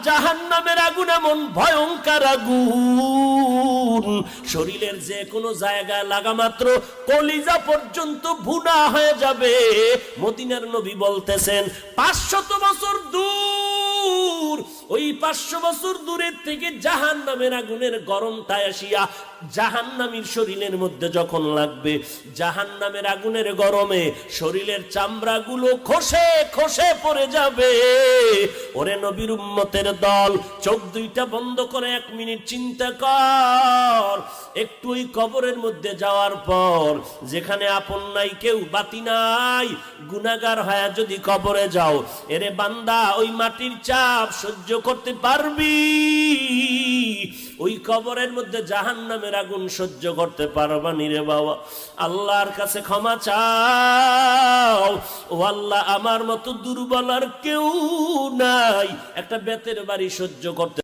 জাহান্নামের আগুন এমন ভয়ঙ্কর আগুন, শরীরের যে কোনো জায়গায় লাগা মাত্র কলিজা পর্যন্ত ভুনা হয়ে যাবে। মদিনার নবী বলতেছেন 500 বছর দূর, ওই 500 বছর দূরের থেকে জাহান্নামের আগুনের গরমটা আসিয়া জাহান্নামীর শরীরের মধ্যে যখন লাগবে, জাহান্নামের আগুনের গরমে শরীরের চামড়াগুলো খসে খসে পড়ে যাবে। ওরে নবীর উম্মতের দল, চোখ দুইটা বন্ধ করে 1 মিনিট চিন্তা কর। একটু ওই কবরের মধ্যে যাওয়ার পর, যেখানে আপন নাই, কেউ বাতি নাই, গুনাহগার হয়ে যদি কবরে যাও, এরে বান্দা ওই মাটির চাপ সহ্য করতে পারবি? ওই কবরের মধ্যে জাহান্নামের আগুন সহ্য করতে পারবানি রে বাবা? আল্লাহর কাছে ক্ষমা চাও, ও আল্লাহ আমার মতো দুর্বল আর কেউ নাই, একটা বেতের বাড়ি সহ্য করতে